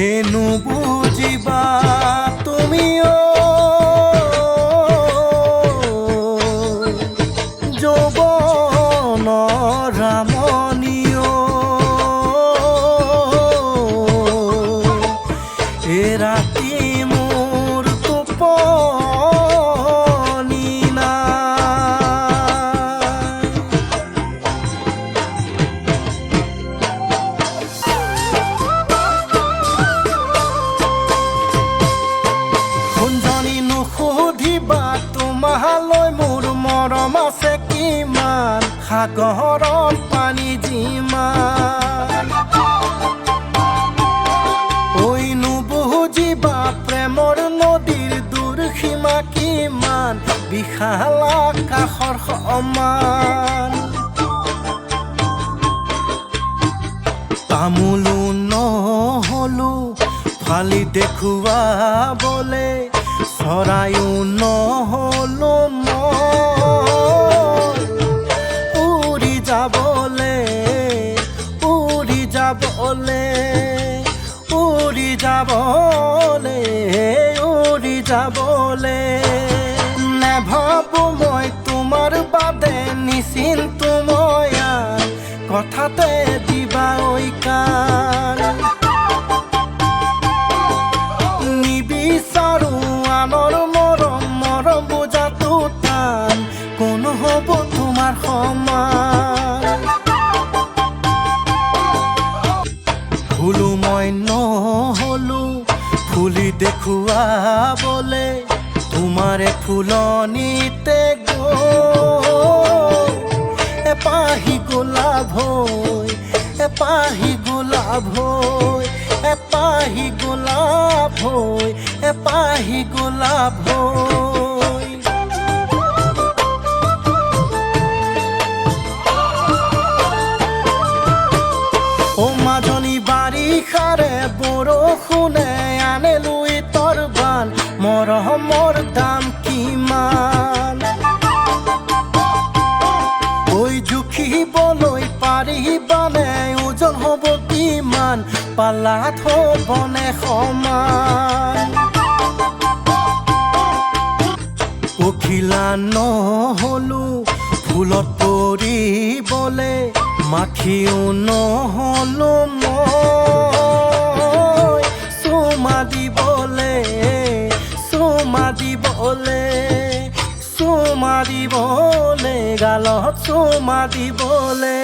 এনো বুঝিবা তুমিও যৌবন ৰামণীয় এ ৰাতি মোৰ টোপনি নাই। শুনজনী নুসুধিবা তোমালৈ মোৰ মৰম আছে কিমান, সাগৰত পানী যিমান। ঐ নুবুজিবা প্ৰেমৰ নদীৰ দুৰ্সীমা কিমান, বিশাল আকাশৰ সমান। তামোলো নহলো ফালি দেখুৱাবলে, চৰায়ো নহলো মই উৰি যাবলে, উৰি যাবলে, উৰি যাবলে, উৰি যাবলে। নেভাবো মই তোমাৰ বাদে নিচিন্তু মই আন, কথাতে দিবা ঐ কাণ। নিবিচাৰো আনৰ মৰম, মৰম বুজাটো টান, কোন হ'ব তোমাৰ সমান। ফুলো মই নহলো ফুলি দেখুৱাবলে, তোমাৰে ফুলনিতে গৈ এপাহি গোলাপ হৈ, এপাহি গোলাপ হৈ, এপাহি গোলাপ হৈ, এপাহি গোলাপ হৈ। ও মাজনী বাৰিষাৰে বৰষুণে আনে লৈ তৰবান, মৰমৰ দাম কিমান। ঐ জুখিবলৈ পাৰিবানে ওজন হ'ব কিমান, পালাত হ'বনে সমান। পখিলা নহলো ফুলত পৰিবলে, মাখিও নহলো মই চুমা দিবলে, চুমা দিবলে, চুমা দিবলে, গালত চুমা দিবলে।